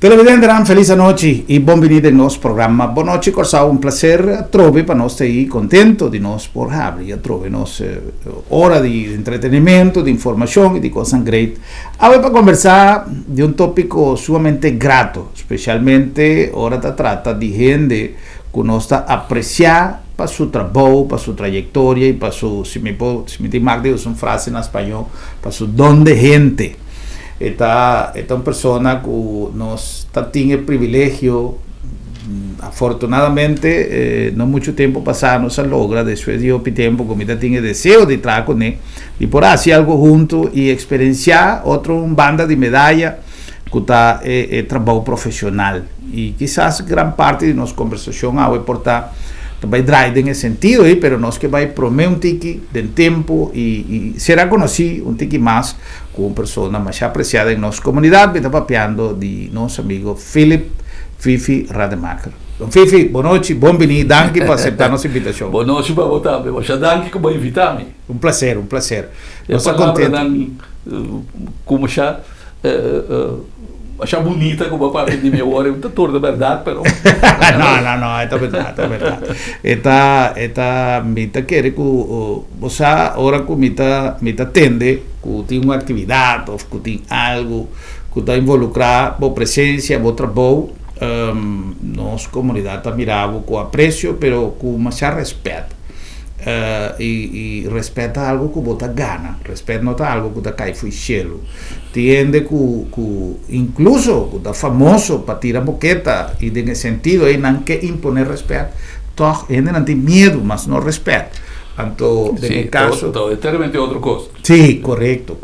Televidente, feliz noite e bem-vindo ao nosso programa. Boa noite, Corsal. Um prazer trove para nós estar contento de nós por abrir, trove nossa hora de entretenimento, de informação e de coisas great. Agora para conversar de tópico sumamente grato, especialmente hora da trata de gente que nós está apreciar para seu trabalho, para sua trajetória e para seu, se me tem mais de uma frase em espanhol, para seu dom de gente. Esta persona que nós tem o privilégio, afortunadamente, não muito tempo passado, nós logra, depois de um tempo, como eu tinha desejo de estar com ele, e por fazer algo junto e experienciar outra banda de medalha que está trabalho profissional. E quizás grande parte de nossa conversação vai portar vai drive nesse sentido, pero nós que vai prometer um tique de tempo e será conhecido um tique mais como pessoa mais apreciada em nossa comunidade, que está papeando de nosso amigo Fifi Rademacher. Então, Fifi, boa noite, bem-vindo, danke por aceitar nossa invitação. Boa noite para você, você danke por invitar-me. Um prazer, um prazer. Eu estou contente. Como já achar bonita como a parte de minha hora, é um tutor de verdade, pero... não, é verdade, é verdade. Esta mita quer que você, agora que mita tende, que tem uma atividade, ou que tem algo que está involucrado, a presença, o trabalho, nossa comunidade está mirando com apreço, pero com mais respeito. E respeita algo que você gana, respeita não algo que está cai foi cielo. Tiende que incluso que está famoso para tirar boqueta e nesse sentido aí não quer impor respeito, toch ainda não tem medo, mas não respeita. Então, nesse caso, é totalmente outra coisa. Sim, correto.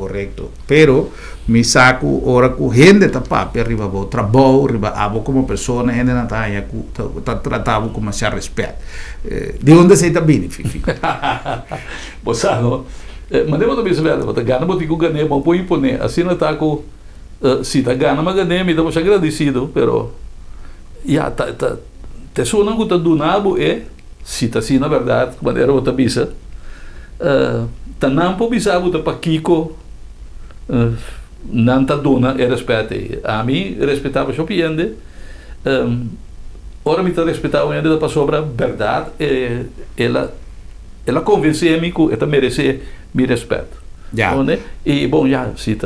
Pero me saco ora que gente está para arriba o trabalho, arriba abo como pessoa, gente não está tratado com mais respeito. De onde você está vindo, Fifi? Você não? Mas devo também saber, você ganha, mas digo ganhar, mas pode impor, assim não está com, se está ganhando, mas ganhar, me estamos agradecidos, pero já te suena que está donado se está assim na verdade, de maneira outra bisa, tá não pode bisa que para Kiko não tá dona é respeito. A mim respeitava o piende, ora me tá respeitava ainda para sobre verdade, ela convenceu-me que ela merece meu respeito. Yeah. E bom, se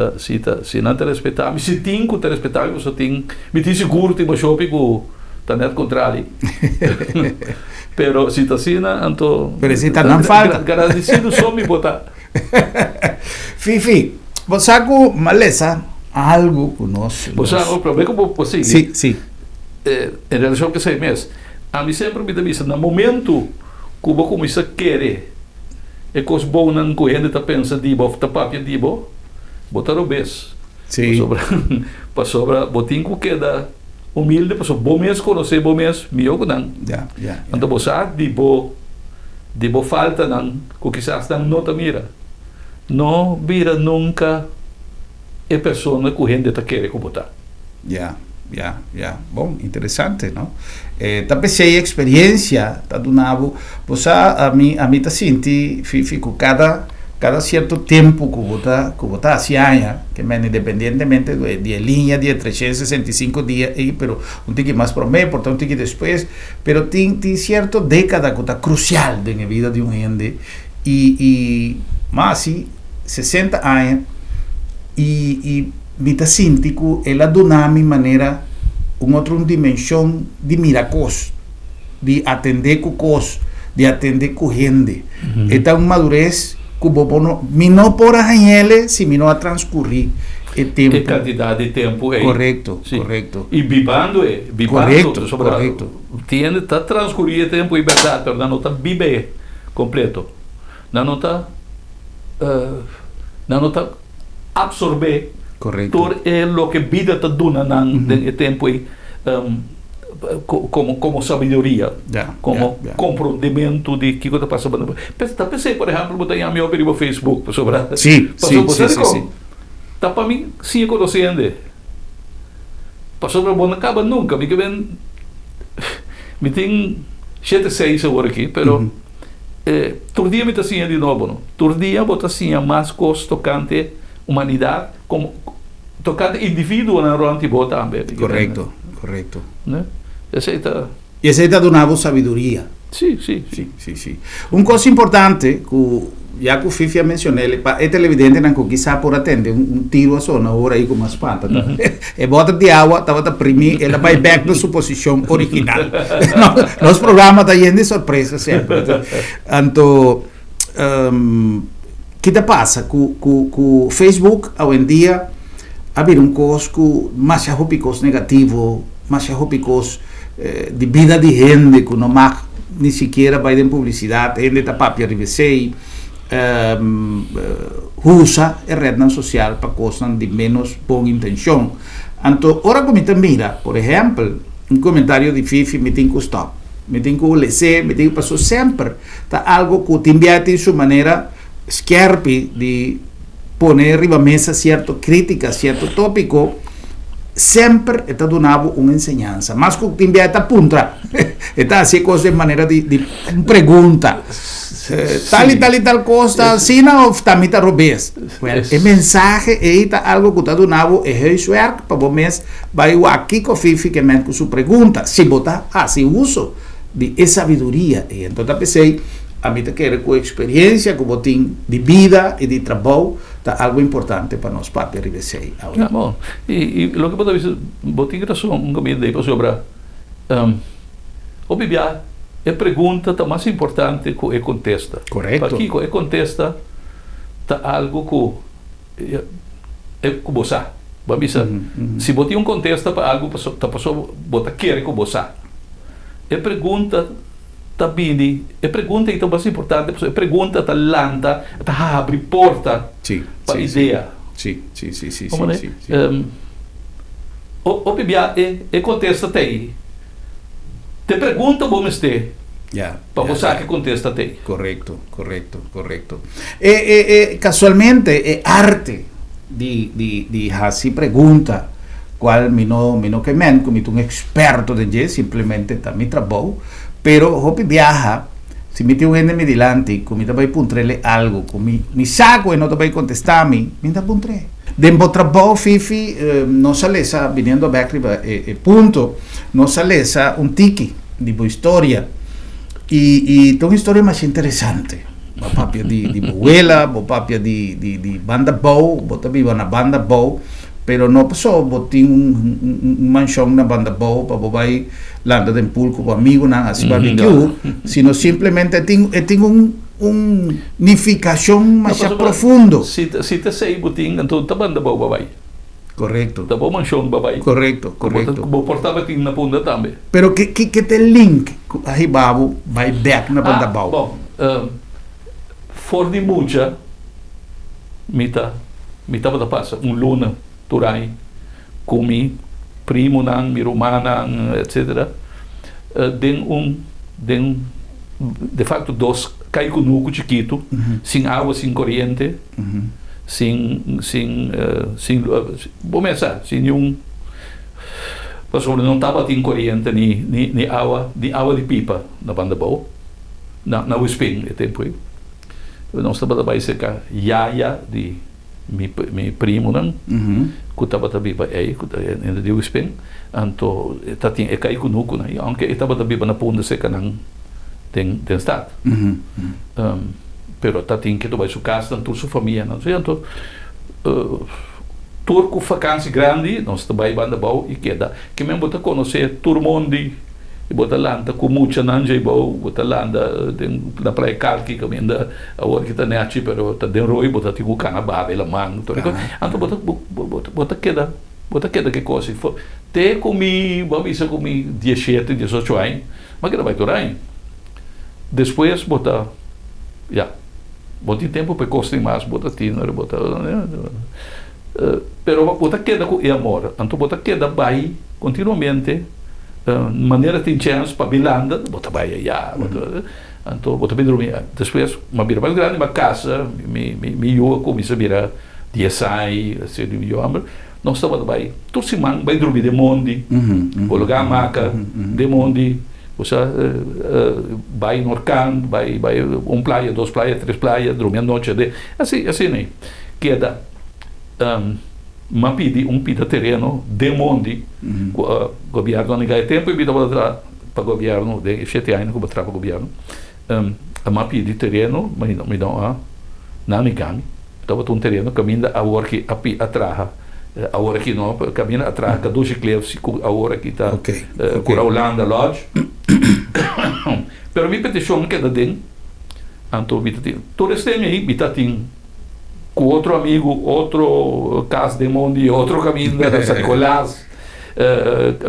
não te respeitar, se tem que te respeitar, você tem, me tem seguro que você que tá net contrário. Pero se está assim, então. Pero se está não falta. Agradecido só me botar. Fifi, você com maleza algo que nós. Você o problema como você. Sim. Em relação a que sei mesmo, a mim sempre me dá no momento que você começa a querer, é coisa boa não correndo está pensando de boa, tá papel de boa, botar o beijo. Sim. Para sobra, botinho que queda humilde, para bom mesmo conhecer bom mesmo, melhor que não. Então você de boa falta não, que quizás não te mira, não vira nunca a pessoa que correndo está querendo como tá. Bom, interessante, não? Também sei experiência, tá do nabo. Você a mim tá senti, fico cada certo tempo que você assim, que men independentemente de linha de 365 dias, pero um tique mais promedio, portanto um tique depois, pero tem certa década que está crucial na vida de gente e mais assim 60 anos e me tá senti que ela dona me maneira outra dimensão de miracos, de atender com cos, de atender com gente. Esta madurez que me não por ele se me não a transcorrer o tempo. A quantidade de tempo correto. E vivendo correto. Tiene está transcorrer o tempo em verdade, mas não está viver completo. Não está absorver todo o que a vida te dona no tempo como sabedoria, como compreendimento de que está passando. Pensei, por exemplo, botar em meu perfil no Facebook sobre sim. Tá para mim sim conhecendo. Passou para não acaba nunca, me tem 7-6 agora aqui, pero todo dia me está assim de novo, todo dia botar assim mais coisa tocante humanidade como cada indivíduo na ronti bota também. Correcto, correcto. Né? Esse tá. E esse está donando sabedoria. Sim. Sim. Uma coisa importante, que já que o Fifi mencionou, é televidente que quizá por atender tiro a só na hora aí com uma espada. É bota de água, estava a primir, ela vai back na sua posição original. Nosso programa está indo de surpresa sempre. Então, que te passa? Com o Facebook, hoje em dia, há coisa mais picos negativo, mais picos de vida de gente, que não mais nem sequer vai em publicidade, gente está papia rivesei, usa a rede social para coisas de menos boa intenção. Então, ora como te mira, por exemplo, um comentário de Fifi me tem que stop, me tem que ler, me tem que passar sempre, tá algo que te envia de sua maneira scherpi de poner arriba mesa certa crítica, certo tópico, sempre está donando uma ensinança. Mas que te envia está punta, está assim coisa de maneira de pergunta. Tal e tal coisa, assim não está me robês. O mensagem é algo que está donando é isso para você vai aqui com Fifi que me com sua pergunta. Se botar assim uso de sabedoria, então eu pensei a mim te quero com experiência, com botim de vida e de trabalho, tá algo importante para nós para receber. Ah, bom. E lo que pode dizer, botim razão, um caminho aí para sobre o bibia é pergunta tá mais importante que é contesta. Correto. Aqui é contesta tá algo que é que você. Vamos se botim contesta para algo tá passou bota querer que você. É pergunta bini, e pergunta então mais importante, é pergunta ta lanta, ta abre porta para ideia. Sim. O bibia é contesta te pergunta bom este. Para você que contesta te. Correcto. Casualmente é arte de fazer pergunta qual me não que men como um experto de simplesmente tá me trabalho. Pero hopi viaja, se me tiene gente me delante, como te vai puntrele algo, como mi saco e não te vai contestar me tá puntre. Dembo trabalho Fifi, não sale essa viniendo back punto, não sale essa tiki de boa história e tem uma história mais interessante. Bo papia de buela, bo papia de banda bow, bo também na banda bow. Pero não passou, botin manchão na banda boa para vai lá em pool com o amigo na assim barbecue, sino simplesmente tem unificação mais profundo. Se te sei botin, então tá banda boa vai. Correto. Tá bom manchão vai. Correto. Vou portar batin na ponta também. Pero que te link aí babo vai back na banda boa. Bom, for de mucha mita da passa luna turai kumi primo nang mirumana etc. De facto dos cai conuco chiquito sem água sem corrente sem vamos pensar sem nenhum passou não estava tem corrente nem água de pipa na banda boa na Usping é tempo aí nós estava vai secar iaia de mi primo não que estava também aí ainda de Usping então tá tem é cai conuco né aunque estava também na ponta seca não tem estado pero tá tem que tu vai sua casa então sua família não sei então turco vacância grande nós também banda bom e queda que mesmo botar conhecer turmondi e botar landa com muita nanja e bom botar landa na praia Calqui que ainda a hora que tá neati pero tá dentro roi botar tipo canabá ela mang então botar queda que coisa te comi vamos isso comi 17 18 anos mas que não vai durar depois botar botar tempo para costar mais botar tiner botar pero botar queda com amor então botar queda vai continuamente maneira tem chance para bilanda botar vai então botar bem dormir depois uma bira mais grande uma casa me eu começa a virar 10 anos assim de amor nós estava vai todo semana vai dormir de monde colocar a maca de monde você vai no Orcan, vai praia, 2 praias, 3 praias, dormir a noite, assim né? Queda ma pidi terreno de mondi, governo naquele tempo e bita para governo de 7 anos que para governo, ma pidi terreno, me dão a namigami, estava terreno caminha a hora que atraha, a hora que não caminha atraha que 12 cleves a hora que está por a Holanda Lodge, pero mi petição que da den, anto bita tem, todo este aí bita tem com outro amigo, outro caso de mundo, outro caminho da San Nicolás,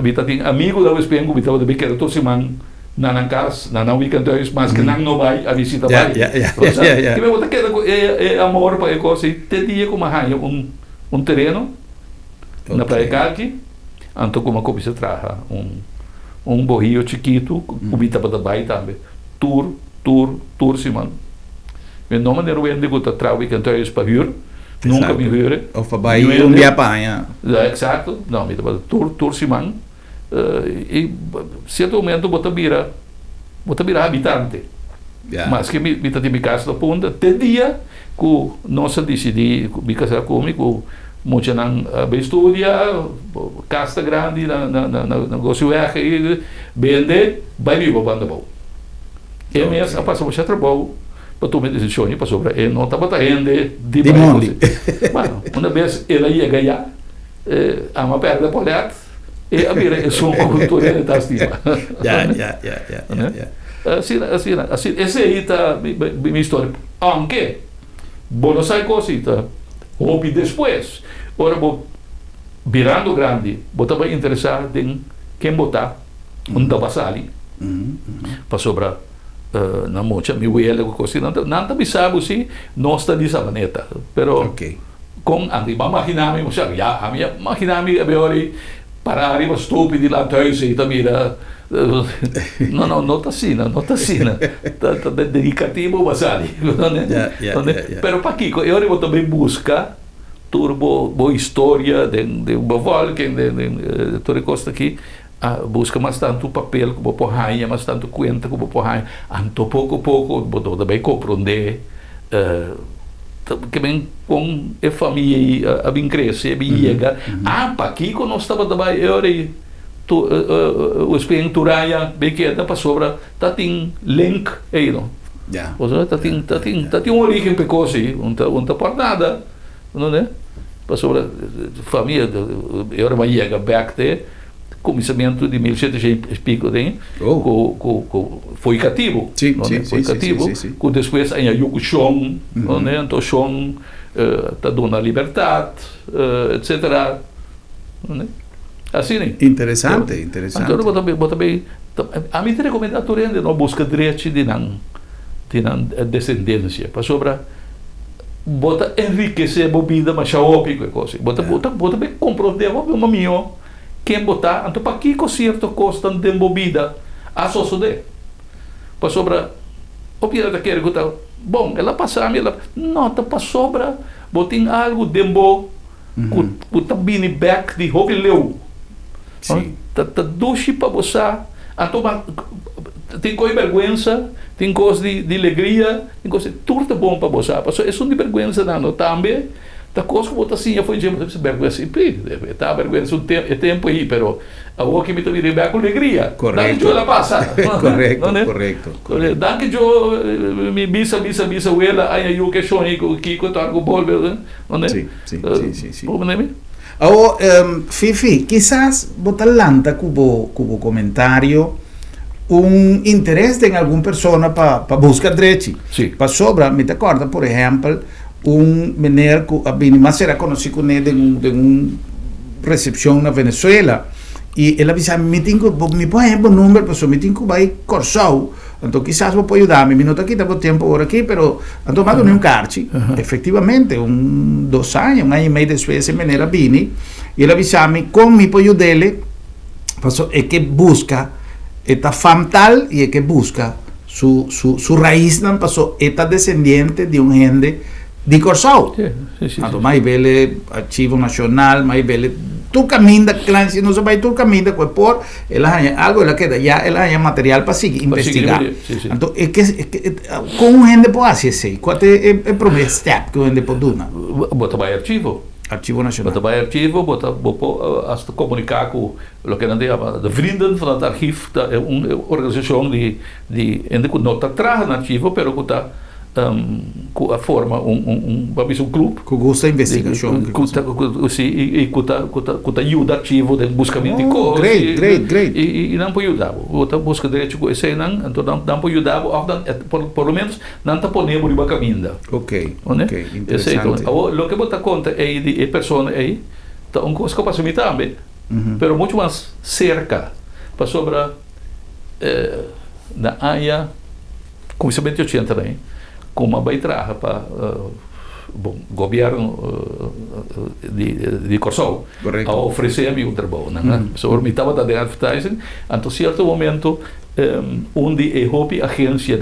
bita tem amigo da Vespengo, bita de bequeira todo semana na casa, na weekend dois, mas que não vai a visita vai. Que me bota que é amor para coisa, te dia como arranha terreno na praia Calqui, anto como a se traja borrillo chiquito, ubita para baixo também, tour semana. Meu nome é Ruben de Guta Traui, que então é para vir, nunca me vir. Ou para baixo, me apanha. Exato, não, me dá tour semana. E certo momento bota vira habitante. Mas que me tá de casa da ponta, te dia que nós decidi me casar comigo, muito não estudia, casa grande na negócio e vende, vai vir para banda bom. E mesmo a passar o trabalho para tomar decisões para sobre ele não estava tendo de monte. Bueno, uma vez ele ia ganhar a uma perda poleta e a mira é só uma cultura de tastiva. Assim, essa aí está minha história. Aunque não sai cosita, houve depois. Ora, vou virando grande, vou também interessado em quem botar da passagem para sobrar na mocha, mi huele coisa não tá sabe se não está dessa maneira, pero com andi imaginar-me, a minha imaginar-me é melhor parar e estúpido lá atrás e também não tá assim, tá dedicativo basali, pero para aqui eu vou também buscar boa história de Bavolken, de toda costa aqui. Busca mais tanto papel como porraia, mais tanto conta como porraia, anto pouco botou também compreender que bem com a família a bem crescer, bem chega, para aqui quando nós estava também eu o experiência bem que era para sobra, tá tem link aí não, ou seja, tá tem origem precoce, não tá por nada, não é? Para sobra família eu era mais chega back there. Começamento de 1700 pico foi cativo, foi cativo, que depois aí o chão, né, então chão tá dando a liberdade, etc. Assim, né? Interessante. Então eu também a mim te recomendo a turende não busca direito de não descendência, para sobra bota enriquecer a bebida, mas já óbvio coisa, bota bem compreender o meu quem botar, então para que certo custa de bebida a de para sobra o pirata quer botar bom ela passa ela não tá para sobra botem algo de bo que tá bem back de hobby leu tá doce para você então tem coisa de vergonha, tem coisa de alegria, tem coisa de tudo bom para você, é só de vergonha não também. Da coisa que botar assim, eu fui dizer, vergonha assim, tá vergonha é tempo aí, pero a o que me também deu com alegria. Correto. Daí eu la passa. Correto. Daí que eu me bisa ela, aí eu que sonhei que eu tô algo bolver, não é? Sim. Problema? Fifi, quizás botar lanta cubo comentário interesse em alguma pessoa para buscar direito. Para sobra, me te acorda, por exemplo, menino que a mas era conhecido de uma recepção na Venezuela e ele disse me põe um número para me tenho que vai Corsau então quizás vou ajudar-me não está aqui tá por tempo agora aqui pero então mando um carte efetivamente 2 anos 1 ano e meio depois esse menino vini e ele disse com me apoio dele é que busca esta famtal e é que busca su raiz não passou esta descendente de gente de Corsau. Mais bele arquivo nacional, mais bele tu caminha, se não vai tu caminha com por ela algo ela queda já ela é material para seguir investigar. Então é que com gente pode fazer qual é o primeiro step que gente pode dar. Bota vai arquivo. Archivo Nacional. Bota bij archivo, als te comunicar com o que de vrienden van het archief, dat is een organisatie die in de nota traga no archivo, pero que forma um clube Que gosta de investigação. Que ajuda archivo de buscamento de coisas. Great. E não pode ajudar. Você busca direito com esse então não pode ajudar, por lo menos não te ponemos riba caminho. Ok, interessante. O que você conta é de pessoa aí, então um coisa que passa me também, pero muito mais cerca para sobre na área começamento de 80 também. Como vai trazer para o governo de Kosovo a oferecer-me trabalho. So, me estava de advertising, então, certo momento, onde é a agência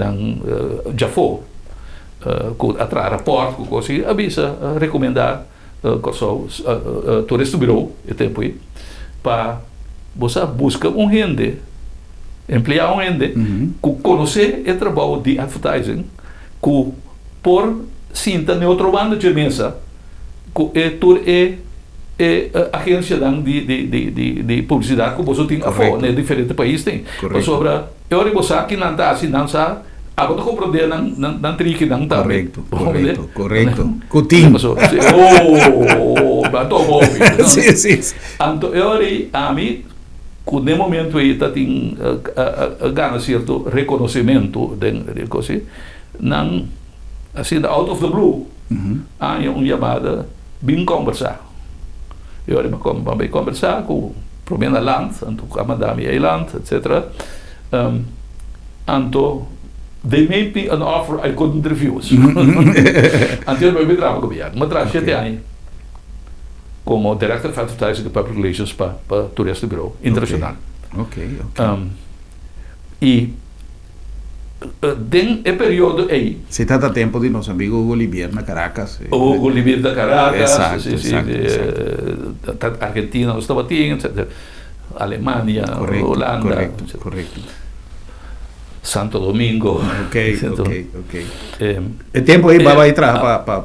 já foi, a trazer rapport, que assim, avisa, recomendar Kosovo, Tourist Bureau, tempo aí, para você buscar gente, emplear gente, que conhecer o trabalho de advertising, que por cinta neutro banda de mesa que agência de publicidade que você tem a fora em diferentes países tem sobre eu e você aqui não está assim não sabe agora estou compreendendo não trique não está correto cutinho bato bom sim então eu e a mim que no momento aí está tem ganha certo reconhecimento de coisa não assim out of the blue há uma chamada bem conversar eu vou conversar com o primeiro land então com a madame Eiland etc então they made me an offer I couldn't refuse então eu me trabalho com o governo me trabalho 7 anos como Director of Advertising and Public Relations para Tourist Bureau Internacional e den período aí. Se trata tempo de nosso amigo Hugo Livier na Caracas. Hugo Livier da Caracas, exato. Argentina, os Tabatinhos, Alemanha, Holanda, correto. Santo Domingo. Ok. O tempo aí vai entrar para o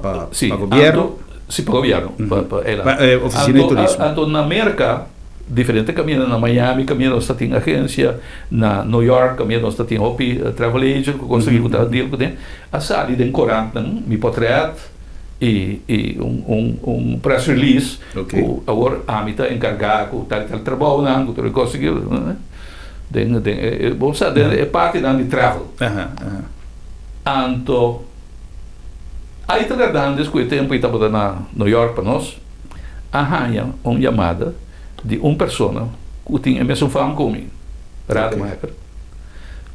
governo? Sim, para o governo. Para oficina de turismo. Então, na América, diferente caminho na Miami, caminho nós tem agência, na New York, caminho nós tem Hopi Travel Agent, que consegui contar deal com ele. A saída de Corante, me portrait e press release, agora a mim está encarregado, tal trabalho, não, que conseguiu, bom sabe, é parte da travel. Então, aí tratando com o tempo que estava na New York para nós, arranha uma chamada de uma pessoa que tinha a mesma fama comigo, Rademacher,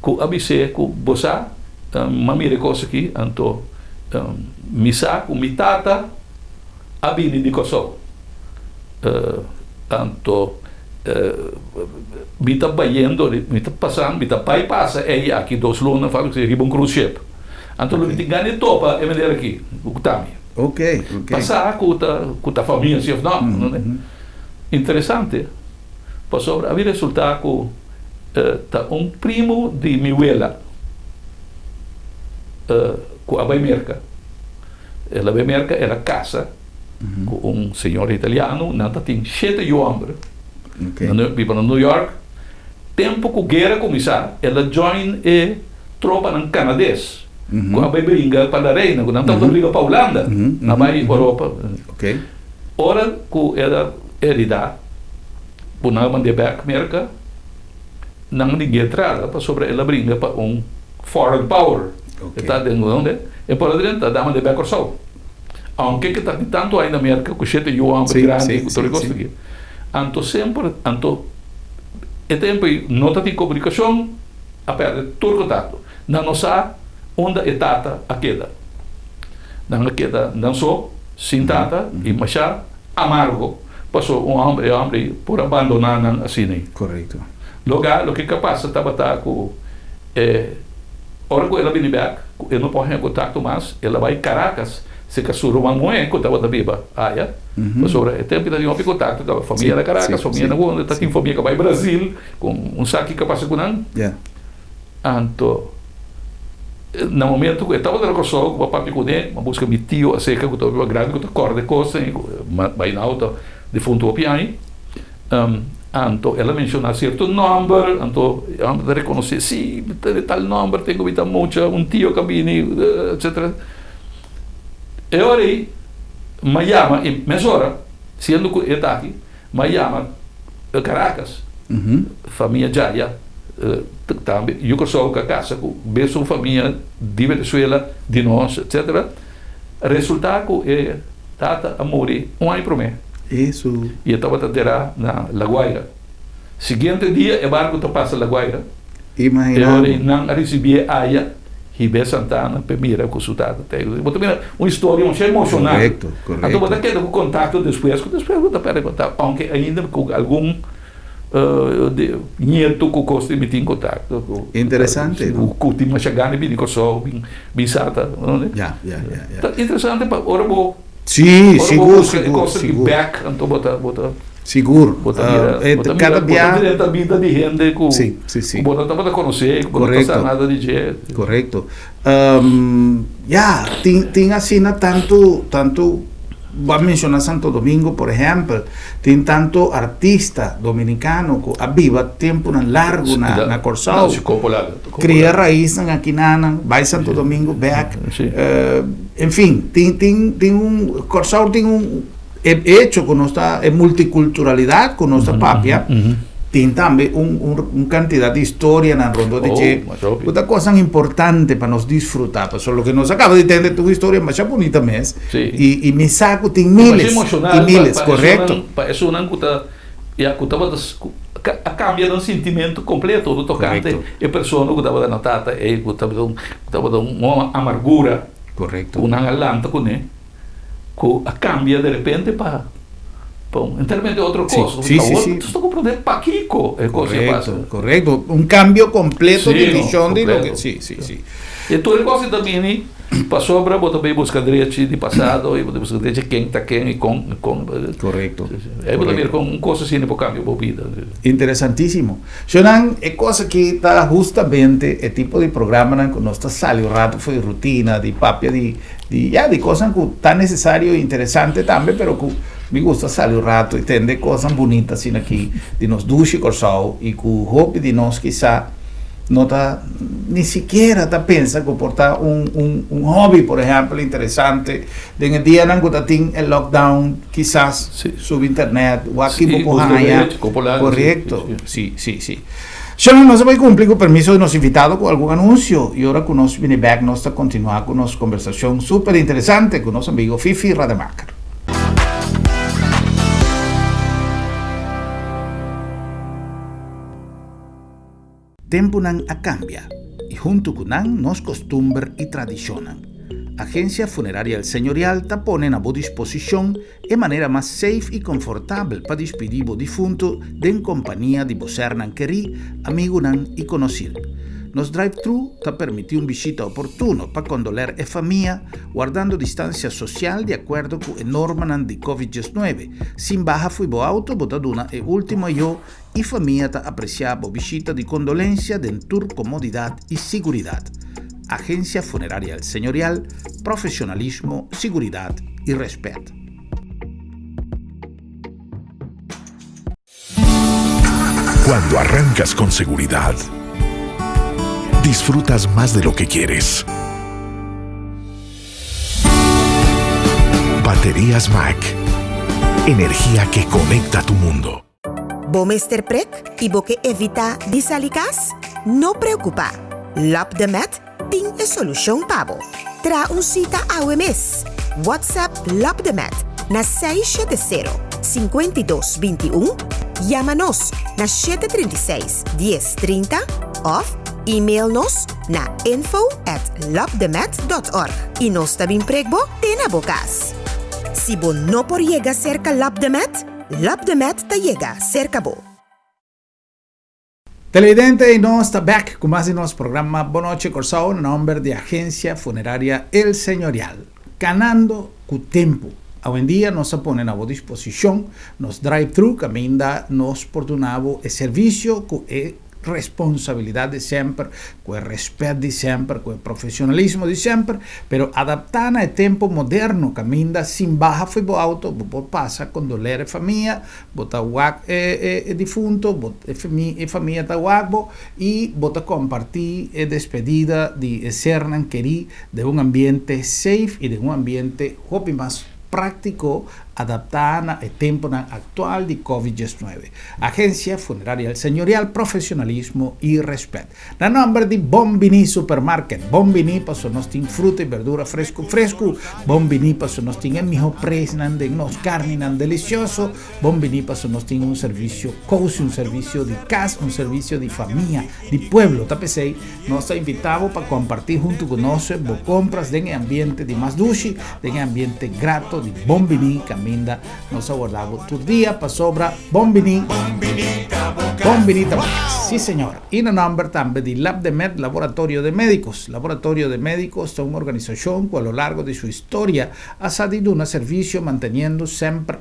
que avisei que você mamire coisa aqui, então misa com mitata a bini de Kosovo, então me está bayendo, me está passando, me está bypassa aí aqui 2 lunas, falo que seria um cruise ship, então eu tenho ganho topa é melhor aqui, o Tami. Ok. Passar com a família, se não interessante, para sobre havia resultado que primo de minha abuela com a Baimerca. A Baimerca era casa com senhor italiano, não tinha 7 anos, vive em New York. Tempo que a guerra começar, ela join a tropa na canadês, com a Bairinga para a reina, não estava briga para a Holanda, na Europa. Ora que ela herida por não mandar back América não ninguém entrada para sobre ela brinca para foreign power está dentro onde e por dentro dá mandar back Kosovo aunque que está tanto aí na América que 7 anos grande que todo gosta aqui então sempre então é tempo não tem comunicação a perder todo contato não sabe onde é tata a queda não só sem tata e machar amargo passou homem por abandonar assim. Correto. Logo, o que passa estava com hora que ela vem back, ele não pode ter contato mais, ela vai Caracas, se casou uma mulher que estava da Biba, sobre o tempo de um contato com a família da Caracas, família da Gonda, tem família que vai ao Brasil, com saque que passa com ela. Então, no momento que estava na Corsol, o papai me conhece, uma busca meu tio, acerca que eu grande, que eu corda coisa, vai na auto de fundo ao piano, então ela menciona certo número, então eu reconhecer, sim, de tal número, tenho vida muita, um tio cabine, etc. E ora aí, me chama, e mesora, sendo que eu estou aqui, me chama Caracas, família Jaya, também, eu sou a casa, vejo uma família de Venezuela, de nós, etc. Resultado é, tata, amore, ano para mim. Isso. E eu estava a terá na La Guaira. Seguinte dia, o barco está passa La Guaira. Imagina. Eu não recebi aia, Ribé Santana, primeira consultada. Vou também uma história muito emocionante. Correto. Então, vou ter um contato depois vou dar contato, aunque ainda com algum nieto que gosta de me ter em contato. Interessante. O último chegando, bem só, bem sata. Já. Interessante, para ora vou. Sim, seguro. Back, então botar Seguro. Cada viagem. Botar a vida de gente com. Sim. Botar para conhecer, não passar nada de jeito. Correto. Tem assim tanto. Voy a mencionar Santo Domingo, por ejemplo. Tem tanto artista dominicano que aviva tempo largo na Corsol. Cria raíz aqui vai Santo Domingo, back. Enfim, tem Corsol tem hecho con nuestra multiculturalidad, con nuestra papia. Tem também uma quantidade de história na ronda de que outra coisa importante para nós desfrutar, pessoal, o que nós acaba de entender tua história mas é bonita mesmo e me saco tem miles e miles, correto? Isso não cuta cambia um sentimento completo do tocante e pessoa que estava dando tata e que estava dando uma amargura, correto, uma alanta com ele, que cambia de repente para in termini di altra cosa, sto comprando pachico e cose corretto, un cambio completo di visione di lo che sì. E tu le cose também passou para botar bem buscar direito de passado e buscar direito quem está quem e com correto. É botar ver com coisas assim para cambio de vida. Interessantíssimo. Sonan é coisa que está justamente é tipo de programa que nós está salindo rato foi rotina de papia de coisas que tá necessário e interessante também, pero que me gusta salir un rato y tener cosas bonitas assim aqui de nos duche Corsol y que o hobby de nós quizá no está ni siquiera está pensa que portar un hobby, por ejemplo, interesante de en el día en que tem el lockdown quizás sub internet o aquí correcto, sí. Shalom, no se puede cumplir con permiso de nos invitado con algún anuncio y ahora con nos viene back nos está continuar con nos conversación súper interesante con nos amigo Fifi Rademacher. Tempo nan a cambia y junto con nan nos costumbre y tradicionan. Agencia Funeraria El Señorial te pone a vossa disposición de manera más safe y confortable para despedir o difunto en compañía de vos hernan querí, amigo nan y conocido. Nos drive-thru te permite un visita oportuno para condoler a familia, guardando distancia social de acuerdo con la norma de COVID-19. Sin baja fui bo auto, botaduna e último yo y familia te apreciaba visita de condolencia de tour comodidad y seguridad. Agencia Funeraria El Señorial, profesionalismo, seguridad y respeto. Cuando arrancas con seguridad, disfrutas más de lo que quieres. Baterías Mac. Energía que conecta tu mundo. Bomester Prek y boque evita disalicas? No preocupa. Lap de Met tiene solución pabo. Tra un cita a mes. WhatsApp Lap de Met na 670-5221. Llámanos na 736-1030 of e-mail-nos na info@lapdemet.org y nos tabing pregbo tena bocas. Si bo no por llega cerca Lap de Met te llega cerca bo. Televidente y no está back con más de nuestro programa Bonoche Corsol, en nombre de Agencia Funeraria El Señorial. Ganando cu tempo. Hoy en día nos ponen a disposición, nos drive-thru, que ainda nos portunavo el servicio que responsabilidade de sempre, com o respeito de sempre, com o profissionalismo de sempre, pero adaptando ao tempo moderno, caminda sem barra foi bo auto, bo passa quando ler família, bota wak defunto, família ta wakbo e bota compartir a despedida de ser nan queri de um ambiente safe e de um ambiente hopi mais práctico adaptada al tiempo actual de COVID-19. Agencia Funeraria Señorial, profesionalismo y respeto. La nombre de Bombini Supermarket. Bombini paso nos tiene fruta y verdura fresco. Bombini paso nos tiene mijo presnan de nos carne nan delicioso. Bombini paso nos tiene un servicio cozy, un servicio de casa, un servicio de familia, de pueblo. Tapesei, nos ha invitado para compartir junto con nosotros compras de ambiente de más dulce, de ambiente grato de Bombini. Caminda nos aguardamos tu día para sobra Bombini Tabacas. Sí, señor. Y el nombre también de Lab de Med, Laboratorio de Médicos. Laboratorio de Médicos es una organización que a lo largo de su historia ha salido un servicio manteniendo siempre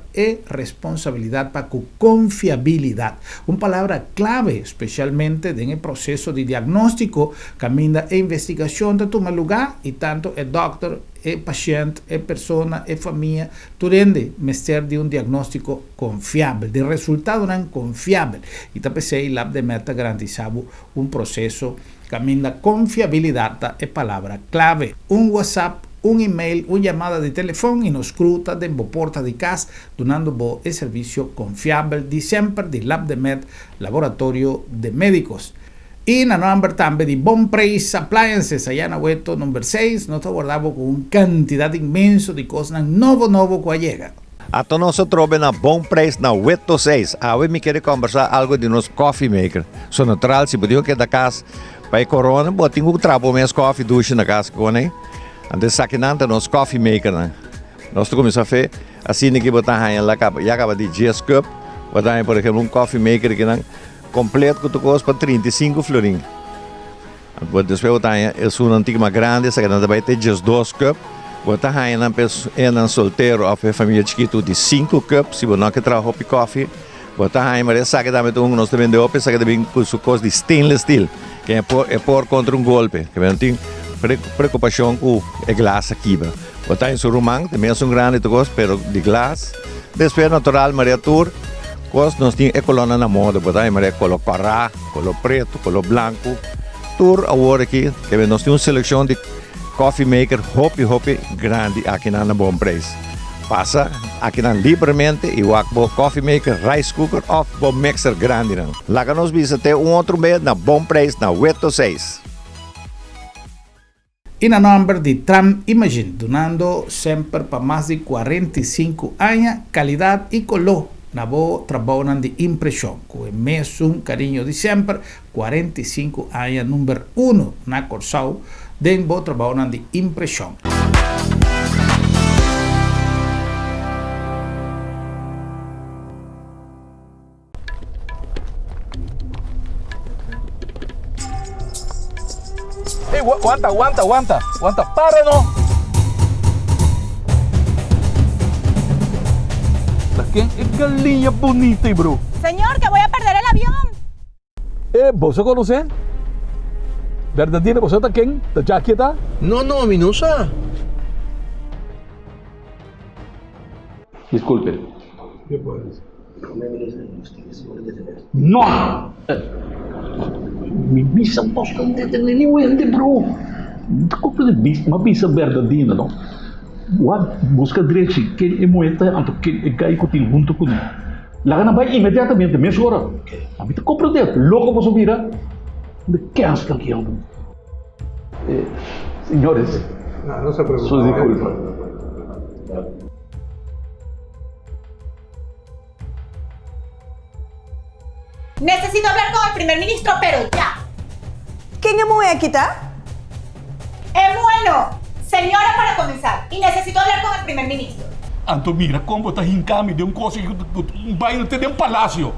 responsabilidad para con confiabilidad. Una palabra clave, especialmente en el proceso de diagnóstico, caminda e investigación de tomar lugar y tanto el doctor, el paciente, el persona, el familia, turende mester de un diagnóstico confiable, de resultado non confiable. Y tapesei Lab de Meta garantizaba un proceso caminda confiabilidad es palabra clave. Un WhatsApp, un email, una llamada de teléfono y nos cruta de porta de casa, donando el servicio confiable de siempre de Lab de Med, Laboratorio de Médicos. Y en el nombre también de Bon Praise Appliances, allá en Agüeto, número 6, nos guardamos con una cantidad inmensa de cosas novo que llega. A nós trobamos na Bom Preço na 86. Hoje me queria conversar algo de nosso coffee maker. Sou natural, se podia que da casa para corona, botinho um trabalho mais coffee duche na casa com né. Ande saquinando nosso coffee maker né. Nós começamos a fazer assim que botar aí lá acaba de GS Cup, botar por exemplo coffee maker que não completo que tu custa para 35 florin. Depois botar aí é uma antiga mais grande, essa que não vai ter GS 2 Cup. Botar aí na solteiro, a família chiquito de 5 cups, se você não quer trabalhar hop coffee, botar aí, mas essa que também nós também de hop, essa que também com sua coisa de stainless steel, que é por contra golpe, que não tem preocupação com a glass aqui. Botar em seu rumang, também é grande coisa, pero de glass. Depois natural, miniatura, coisa nós tem a coluna na moda, botar aí, mas é color carrá, color preto, color branco, tour agora aqui, que nós temos uma seleção de coffee maker hopi grande aqui na Bom Preço. Passa aqui na livremente e o coffee maker, rice cooker ou bom mixer grande não. Lá que nós visitamos outro mês na Bom Preço na 86. E na número de Tram Imagine, donando sempre para mais de 45 anos, qualidade e color na boa trabalho de impressão, com o mesmo carinho de sempre, 45 anos, número 1 na Corsau, den bo trabalho de impressão. Ei, aguanta, para não! ¿Quién es galinha bonita, bro? Señor, que voy a perder el avión. ¿Vos conocen? Verdadeira, você tá quem? Da jaqueta? No, minusa. Disculpe. No! Mi bisa posto de detenimento, bro. Desculpa de bisa, uma bisa verdadeira, não? Busca direito, que é moeda, anto que é gai que tem junto com ele. Lá na vai imediatamente, mesmo hora. A mim te compra o dedo, louco você vira. ¿De qué hasta aquí, hombre? Señores, No se preocupe. su disculpa. Necesito hablar con el primer ministro, pero ya. ¿Quién es muy equita? Es bueno. Señora, para comenzar. Y necesito hablar con el primer ministro. Anto, mira como está hincame de coisa que vai ter um palácio.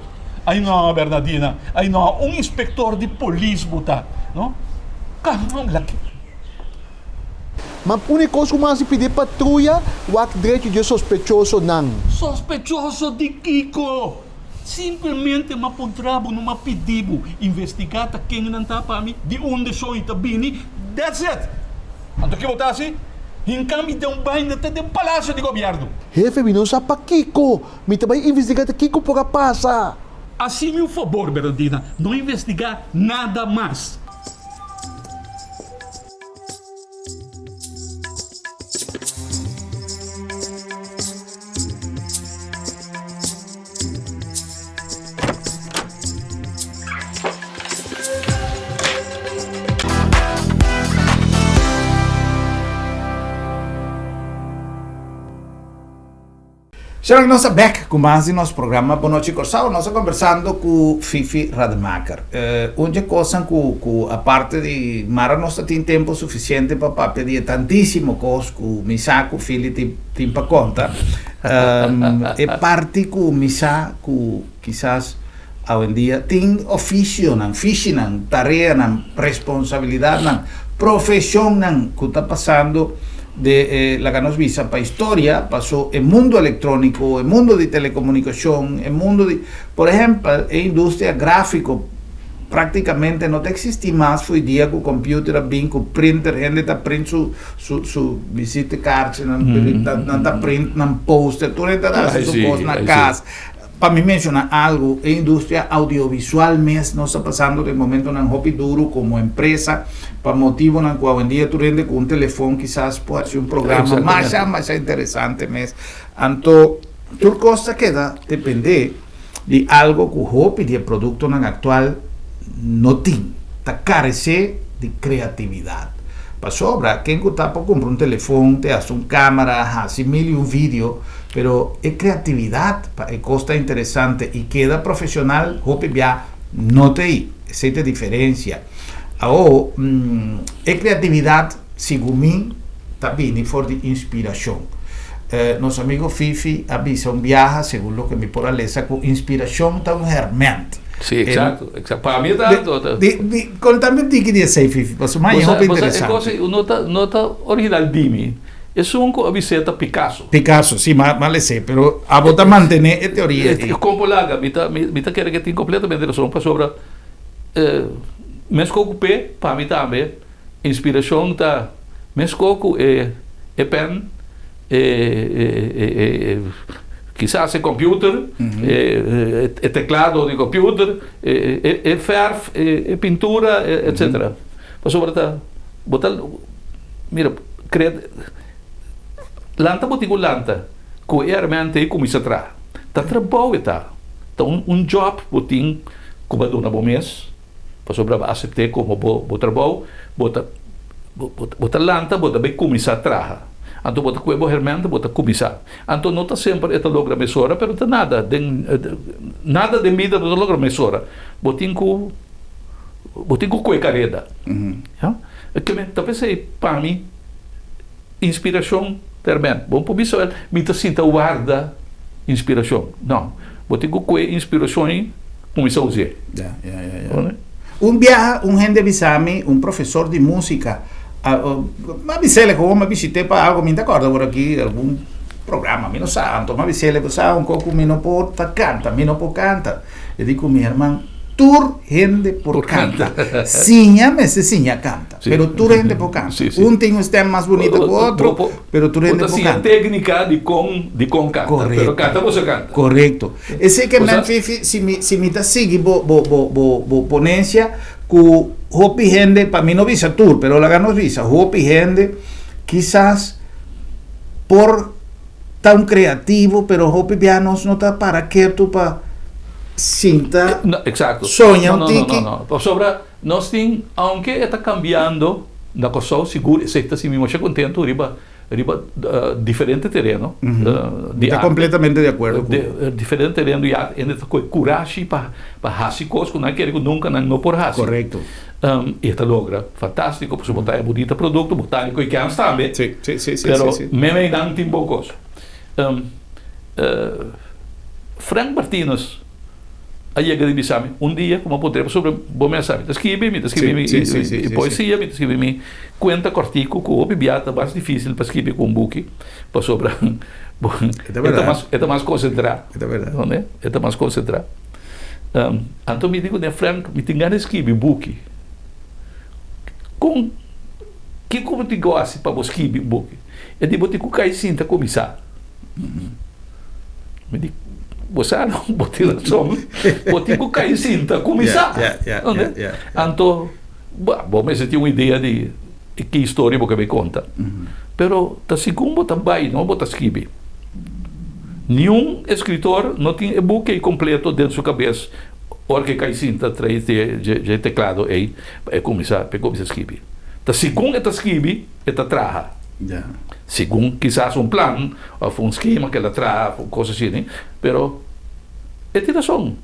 Aí não, Bernardina, aí não, inspector de polícia botar, não? Caramba, Mas a única coisa que mais pedir patrulha, o direito de sospechoso não. sospechoso de Kiko. Simplesmente uma pontrabo numa pedido investigar quem não está para mim, de onde sou está bini, that's it. Então que botar assim? Em cambio de banho até de palácio de governo. Jefe, minusa pa Kiko. Mita ba investigar Kiko para passa. Assim, meu favor, Bernardina, não investigar nada mais. Será nós back com mais em nosso programa. Boa noite, Corsal. Nós estamos conversando com Fifi Rademacher. Onde coisa com a parte de Mara nós tem tempo suficiente para pedir tantíssimo coisa com Misa, com Fili tem para conta. E parte com Misa, com quizás hoje em dia tem ofício, tarefa, responsabilidade, profissão que está passando de la que nos visa para historia, pasó el mundo electrónico, el mundo de telecomunicación, el mundo de, por ejemplo, la industria gráfica prácticamente no existe más hoy día con computer, con printer, gente está print su visita cards, está print, poster, tú le das su cosa en la casa. Para mí mencionar algo, la industria audiovisual no está pasando de momento en un hobby duro como empresa, para motivo en que hoy en día tú rendes con un teléfono quizás puede ser un programa más interesante. Entonces, tu cosa queda depende de algo que el hobby de producto actual no tiene, está carece de creatividad. Para sobra, quien está para comprar un teléfono, te hace una cámara, hace mil y un vídeo, pero es creatividad, es cosa interesante y queda profesional, hobby ya no te hay, esa es la diferencia. Ahora, es creatividad, según mí, también es por inspiración. Nuestro amigo Fifi avisa un viaje, según lo que mi poraleza, con inspiración está un hermente. Sim, exato. Para mim está... Contame que dia sei, Fifi, para mais roupa interessante. Nota original de mim. É um visita Picasso. Picasso, sim, mas le sei, pero a bota manter a teoria. Como lá, me tá querendo que tem completamente razão para sobre mesco que para mim também inspiração tá mesco é pen quizás el computer, el teclado de computer, el verf, pintura, etc. Mas sobre botar, mira, lanta botigo lanta, que realmente é como isso atrás. Tá trabalho tá. Então job botin como dona bom mês, para sobre aceitar como bo trabalho, botar lanta, botar bem como isso atrás. Então, bota com o hermente, bota começar. Então, não está sempre esta logra mesora, mas não nada. Nada de medida não logra mesora. Botin com a careta. Talvez para mim, inspiração termente. Bom, por isso, me está sentindo guarda inspiração. Não. Botin com a inspiração começar a usar. Viaje, gente visame, professor de música. Ma visele como me visité para algo, me acordo por aqui algum programa, me não santo, ma visele para um pouco me não pode canta, me não pode canta. Eu digo minha irmã, tur gente por canta, sinha, mas sinha canta, sí. Pero tur gente por canta. Sí, sí. Tem stem mais bonito que o outro, pero tur gente por canta. Técnica de con canta, correcto. Pero canta você canta. Correcto. Esse que me fifi se me tá seguir bo ponência que hopi gente, para mí no visa tour, pero la ganos visa, hopi gente, quizás por tan creativo, pero hopi pianos no está para que tú para cinta. No, exacto. Sonha no. Sobre, nós tem, aunque está cambiando, na cosa seguro, se está assim mesmo, eu contento, riba diferente terreno. Está completamente de acordo. Diferente terreno e ainda com coragem para fazer coisas que não quero nunca não por fazer. Correto. E esta logra fantástico, porque botar bonito produto, botar com que antes também. Sim. Pero me não tem poucos. Frank Martínez Aí chega de bisame, dia, como poder sobre bom mensagem, escreve poesia, escreve conta cortico, que o bibiata mais difícil para escrever com um book, para sobre é mais concentrado. É verdade. Não é? É mais concentrado. Então me digo, né, Frank, me tem ganas de escrever book. Com que como te gosta para você escrever book? Eu digo, te cucai sim, tá começar. Me digo, você não botei lá só, botei cucai sim, tá começar. Então, bom, mas eu tinha uma ideia de que história você me conta. Pero, tá segundo também, não bota escrever. Nenhum escritor não tem book completo dentro da sua cabeça. Hora que cai cinta atrás de teclado aí, é começar a escrever. Tá segundo esta escreve, esta traha. Segundo quizás um plano, ou um esquema que ela traha, coisas assim, né? Pero é tiração.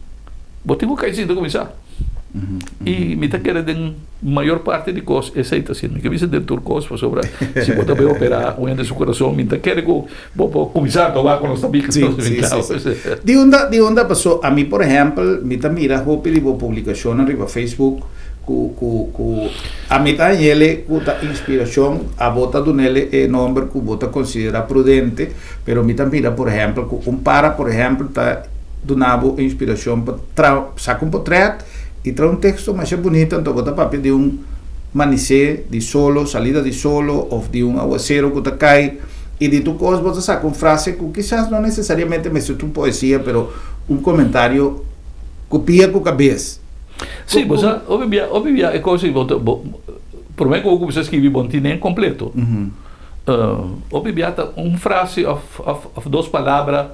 Botei o cai cinta começar. E me está querendo maior parte de coisas é aceita assim. Me avisa de turcos para sobre se você vai operar o de seu coração, me está querendo começar a tomar com os tabicos. De onde passou a mim, por exemplo, me está mira hope de publicação arriba Facebook a mim está ele com a inspiração a bota do nele é nome que bota considera prudente, pero me está mira por exemplo por exemplo está do nabo inspiração para sacar um portrait e traz um texto mais bonito, então bota papel de amanecer de solo, salida de solo, ou de aguacero que cai, e de tu coisa você saca uma frase que quizás não necessariamente me uma poesia, pero um comentário copia com a cabeça. Sim, mas obviamente é coisa que por mim como você escreve bom nem completo. Obviamente uma frase of duas palavras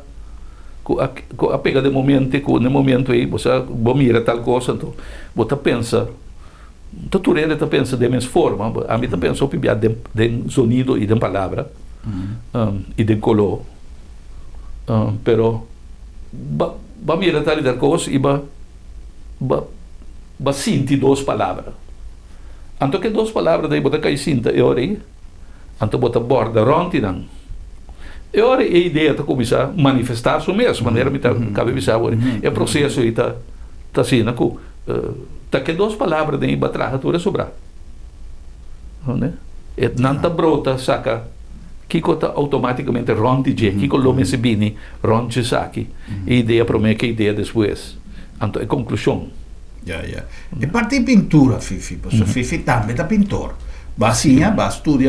a pega de momento, no momento aí, você mira tal coisa, então, você pensa, então tu pensa de mesma forma, a mim pensa de sonido e de palavra, e de color, pero, va mira tal coisa e va sentir duas palavras. Então que duas palavras daí, você cai cinta, e ora aí, então você borda rontinang. E ora a ideia está começar a manifestar isso mesmo, maneira que cabe avisar agora. É processo aí está assim, tá que duas palavras daí para trás tudo sobrar, né? E não tá brota saca, que tá automaticamente ronde je, que o nome se bini ronde saque. A ideia para mim que a ideia depois, então é conclusão. E parte de pintura, Fifi, Fifi também é pintor. Vai estudar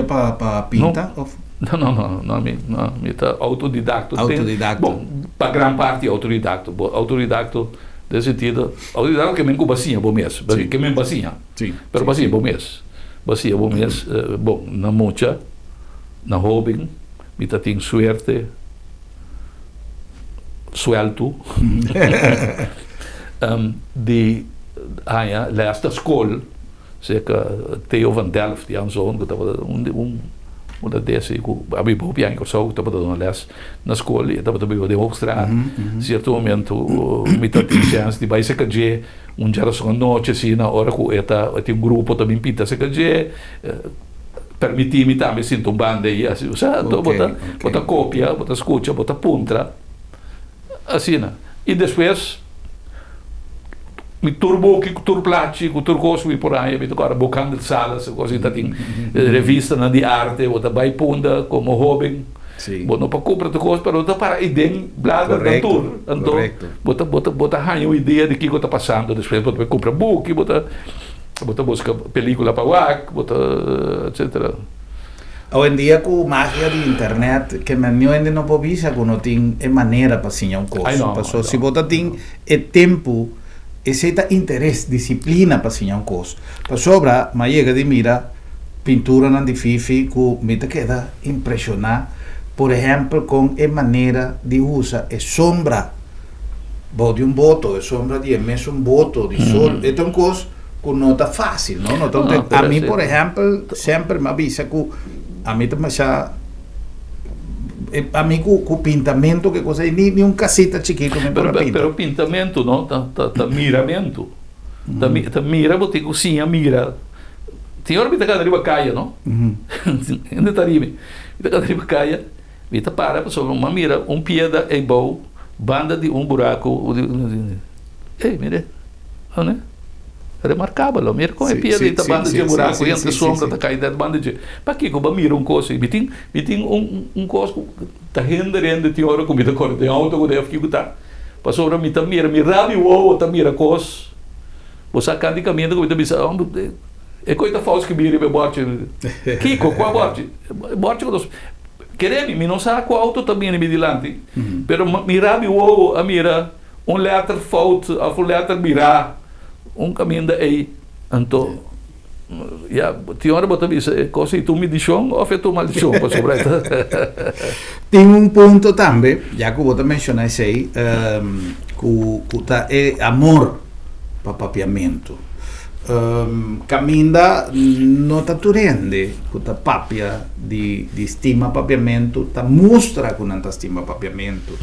para pintar? Não, me tá autodidacto. Bom, para grande parte autodidacto. Autodidacto, nesse sentido, autodidacto que me bacia bom mês, que me bacia. Sim. Pero bacia bom mês. Bacia bom mês, bom, na mocha, na jovem, me tá tem suerte, suelto, de lesta escola, cerca Theo van Delft, die aan zo'n, dat was uma desse a mim bom piano que só estava dando aliás na escola e estava também de mostrar certo momento me tá tendo chance de vai ser que geração noite assim na hora que tem grupo também pinta se que permitir-me também sinto banda e assim bota cópia bota escuta bota punta assim e depois mi turbo que turplati com turcoso e por aí me tocar bocando de salas coisa tá tem revista na de arte ou da baipunda como hobby bom não para comprar tu coisa para para idem blada da tour então bota uma ideia de que está passando depois bota comprar book bota busca película para WAC bota etc. Hoje em dia com a magia de internet que eu ainda não vou ver que não tem maneira para ensinar coisa se você tem tempo esse interesse, disciplina para ensinar coisa. Para sobra, mas chega de mira pintura não difícil que me queda impressionar, por exemplo, com a maneira de usar a sombra de um boto, a sombra de mesmo um boto de sol. É uma coisa que não está fácil, não? A mim, por exemplo, sempre me avisa que a mim também já a mim com pintamento que coisa nem um casita chiquito me para pintar. Pero pintamento não tá miramento. Tá mira bote cozinha mira. Tem hora que tá cada caia, não? Ainda tá ali. Tá cada caia. Vita para sobre uma mira, pieda é bom, banda de buraco. mire, né? Remarcável, mira como é Sim, pia sim, de sim, banda de sim, buraco sim, entre sim, sombra sim, da caída de banda de para que como mira coisa me tem coisa tá rendendo de hora como da cor de auto que deve que tá passou para mim mira me rabi ou tá mira coisa você acaba de caminhando como da bisa é coisa falsa que mira me bote Kiko qual bote dos querendo me não sabe qual auto também me dilante pero me rabi ou a mira letter fault a letter mira caminho daí então tinha hora botar isso coisa e tu me dichon ou foi tu maldição para sobre tem ponto também já que você mencionou isso aí que tá é amor para papiamento caminda não tá turende que tá papia de estima papiamento tá mostra que não tá estima papiamento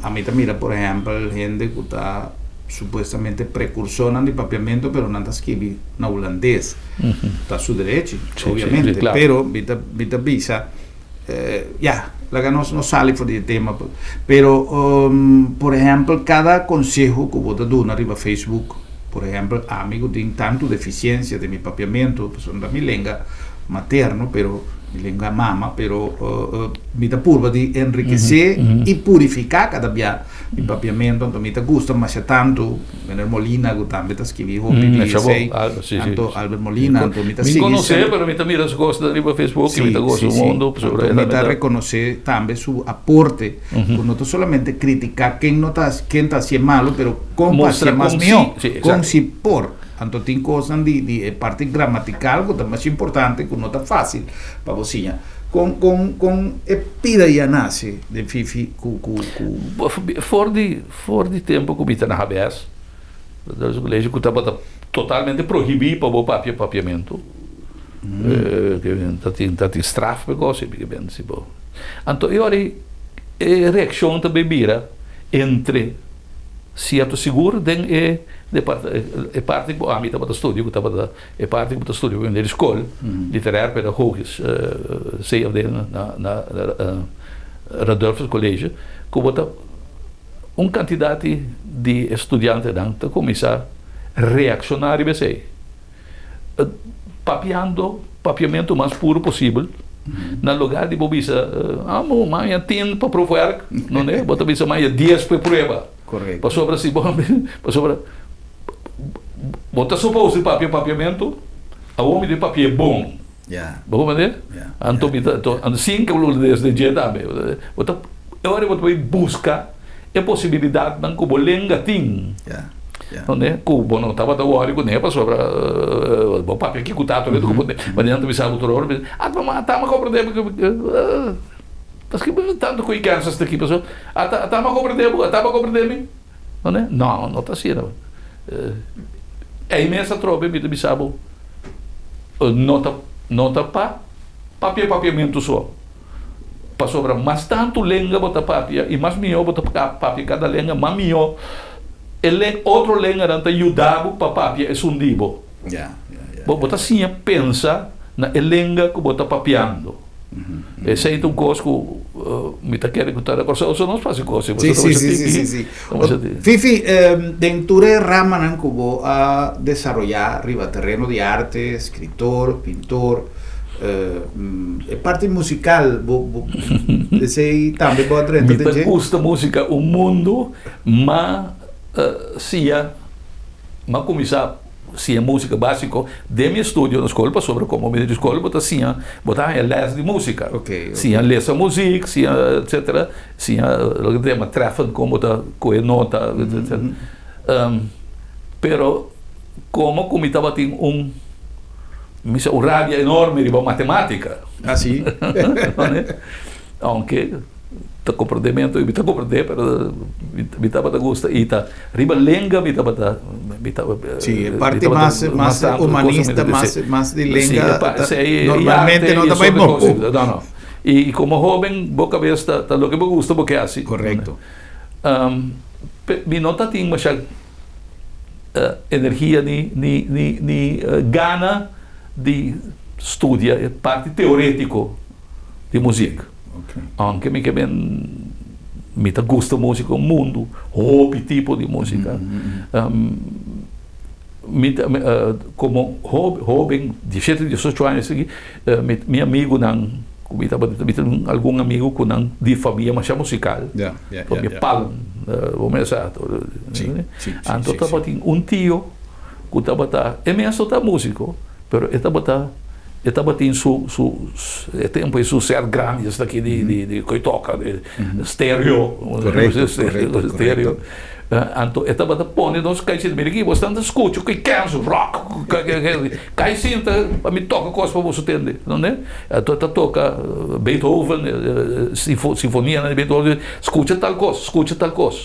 a mim tá mira por exemplo gente que tá supuestamente precursor de papiamento, pero não está escrito na holandês. Está a seu direito, obviamente. Claro. Pero, vita visa, la que não sale fora do tema. Pero, por exemplo, cada consejo que você dá na riba Facebook, por exemplo, amigo, tem tanto deficiência de meu papiamento, da minha língua materno, pero minha língua mama, pero mita purva de enriquecer e purificar cada dia o papiamento, então mita gusta, mas é tanto Albert Molina, que também está escrevendo, tanto Albert Molina, então mita sigue. Me conhecer, pero mita mira as coisas da riba Facebook, mita gosta do mundo, sobre mita reconhecer também seu aporte, não somente criticar quem está sendo malo, pero como ser mais melhor, como se por. Então tem coisas de parte gramatical que é mais importante, que não está fácil para você. Com pida já nasce de fifi for de tempo que está na habes das leis que estava totalmente proibido para o papiamento que tem straf para coisa que bem se bo então eu a reação também vira entre certo seguro den parte que a mim estava estudando que parte que estudando na escola literária pedagogisch CFD na Radolfus College que bota quantidade de estudantes dan começar a reaccionar e sei papiamento mais puro possível no lugar de bobisa mãe tem para provar não é bota bisa mãe 10 para prova correto para sobre assim para sobre bota supose papiamento a homem de papel é bom bom né então assim que eu desde dia também bota agora bota busca a possibilidade de como lenga tem não é cubo não estava da hora que nem para sobre bom papel que cutato né mas não me sabe outro hora tá uma compreender porque tanto que cansas daqui pessoal tá uma compreender não é não tá assim não é imensa tropa me sabe nota papiamento só para sobrar mas tanto lenga bota papia e mais melhor bota papia cada lenga mais melhor outro lenga não ajudava para papia é sundibo bota assim pensa na lenga que bota papiando esse é um coisa que me está querendo contar agora só não faz coisa sim Fifi dentro da rama que vou a desenvolver arriba terreno de arte escritor pintor parte musical esse também pode entender me gusta música o mundo mas começar se é música básica de meu estúdio na escola sobre como meio de escola botar assim botar les de música se les a música se etc se o que tema träffen como botar com nota etc pero como estava tem um rádio enorme de matemática assim aunque ta compreendimento e ta compreender pero me estava da gosta e ta riba lenga me estava sim parte mais humanista mais de lenga normalmente não está bem pouco não e como jovem boca cabeça tá lo que me gusta porque é assim correto me nota tem uma energia ni gana de estudar parte teórico de música aunque me que bem me gusta música, mundo, hobby tipo de música. Como hobby, de 7, 18 anos, meu amigo algum amigo com de família mais musical, porque palam, vamos dizer, então estava tio que estava é músico, pero estava tendo tempo em ser grande daqui de que toca de estéreo, estéreo. Então estava pondo nós cai se me aqui bastante escuto que canso rock cai sinta a me toca coisa para você entender, não é? Então toca Beethoven, sinfonia de Beethoven, escuta tal coisa,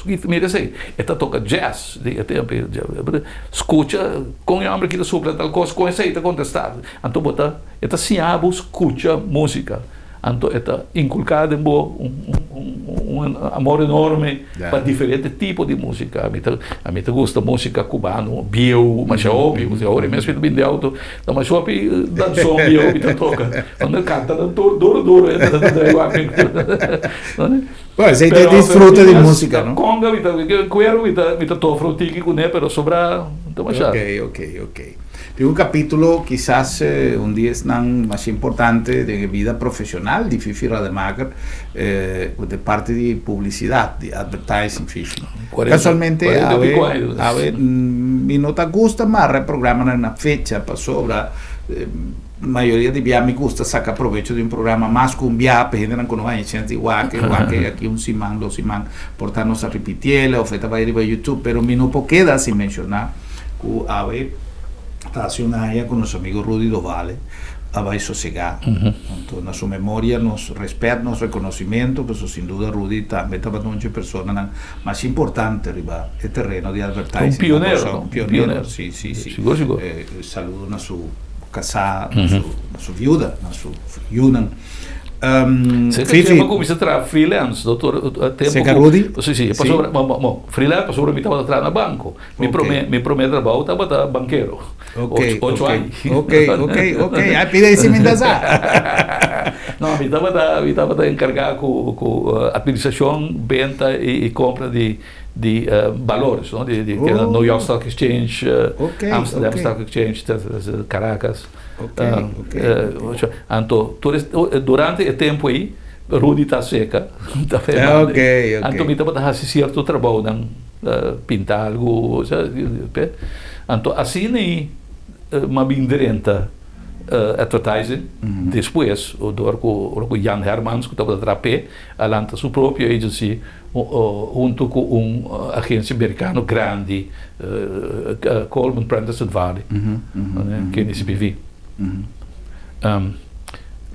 e me diz esta toca jazz de tempo, escuta com a homem que sopra tal coisa, com essa está contestar, então bota esta se abo escuta música. Então, está inculcado em um amor enorme para diferentes tipos de música. A mim gosta de música cubana, bio, mas é óbvio, agora mesmo eu vim auto, mas óbvio, dançou bio, e toca. Quando canta, duro, Pois, aí desfruta de música, não? Conga, eu estou frutico com ele, mas sobra, então, Ok. Tem um capítulo, quizás um dia mais importante de vida profissional de Fifi Rademacher, de parte de publicidade, de advertising, Fifi. Casualmente, me não gusta, mas reprograman na fecha para sobra. Maioria de me gusta sacar proveito de um programa mais cumbia, porque não conhece gente igual que aqui Simán, dos Simán, portanto, se repitiela, oferta vai ir para YouTube, pero me não queda sem mencionar que hace una área con nuestro amigo Rudy Dovale, vai sossegar. Então, na sua memória, nos respeito, nos reconhecimento, mas sin duda Rudy também estava de persona mais importante arriba el terreno de advertising. Un pionero. Sí. Seguro. Saludo na sua casada, na sua viuda, na sua Yunan. Fifi começa a trabalhar freelance, doutor, tempo Rudy? Sim, freelance passou para mim estava atrás no banco. Me promete trabalho, estava banqueiro. Oito anos. Ok. Aí pide esse me dá. Não, eu estava encarregado com administração, venda e compra de valores, não? De New York Stock Exchange, Amsterdam Stock Exchange, Caracas. Então, durante o tempo aí, Rudy está seca, está ferrado. Então, me estava fazendo certo trabalho, pintar algo, então, assim nem uma binderenta advertising, depois, o Jan Hermans, que estava a trabalhar, alanta sua própria agency, junto com uma agência americana grande, Coleman Prentice Valley, que é NCPV.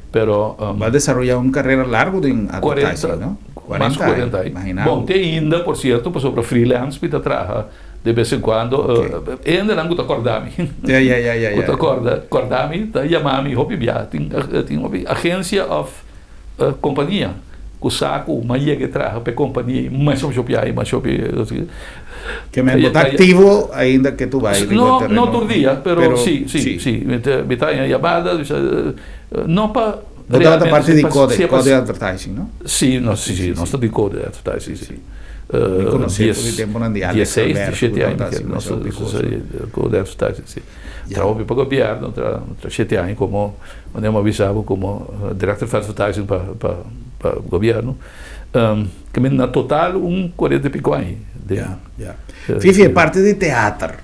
Pero va a desarrollar una carrera larga en advertising, 40, ¿no? Más 40 años. Bom, tem ainda, por cierto, sobre freelance, que trabalha de vez em quando, ainda não está acordando. Acordame, está chamando-me, tem uma agência of companhia, que saco, uma que trabalha para a companhia, mas que me está ativo ainda que tu vai. Não todo dia, pero sim. Me está em chamada, não para... Toda a parte de code advertising, não? Sim, nós estamos de code advertising, sim. Me conheci por um tempo na diária. 16, 17 anos, nós code advertising, sim. Trabalho para o governo, 7 anos como, onde eu avisava como director de advertising para o governo, que na total 40 e pico anos. Fifi, parte de teatro,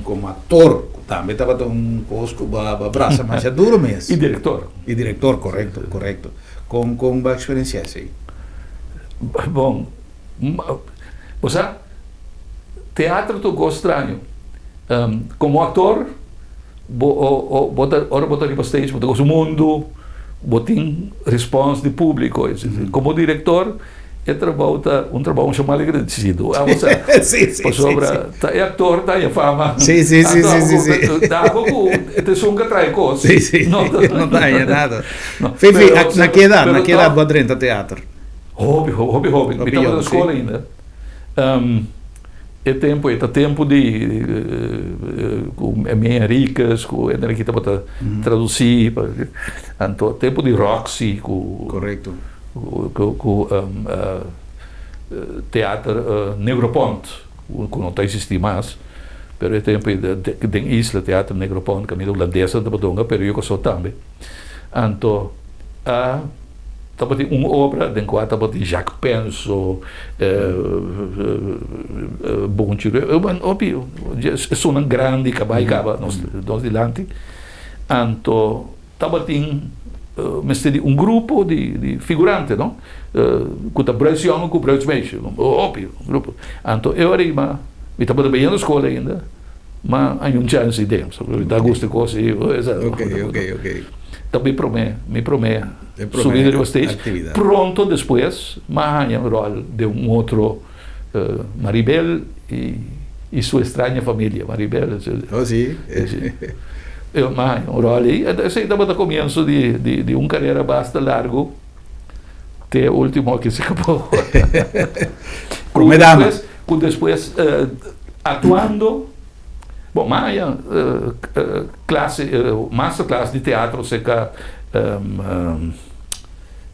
como ator, também estava um cosco, braça, mas é duro mesmo. E diretor, correto. Com a experiência assim. Bom, você, teatro eu gosto estranho. Como ator, botar ali para stage, botar o mundo, botar resposta de público. Como diretor, é um trabalho chamado agradecido. É ator, está em fama. Sim. Dá algo, é som que traz coisas. Sim. Não tem nada. Fifi, na que idade pode entrar teatro? Hobby. Eu estava na escola ainda. É tempo de com minhas ricas, com a que estava a traduzir. Então, tempo de Roxy. Correto. teatro Negropont, que não está existindo mais, pero é tempo de isla teatro Negropont, que é holandesa da Badonga, pero eu sou também. Então, estava uma obra de qual estava de Jacques Penso, bom tiro, é uma grande que vai acabar nós delante. Então, estava um grupo de figurantes, não? Com a Brasil com o Brasil mesmo, óbvio, grupo. Então, eu estava bem na escola ainda, mas há chance de dentro, está gosto de coisa, Ok. Então me promete subir ao stage. Pronto, depois, mas há rol de outro Maribel e sua estranha família, Maribel. Oh, sim. Mas rol aí, esse estava no começo de uma carreira bastante largo, até o último que se acabou. Com depois atuando. Bom, mas masterclass de teatro, seca.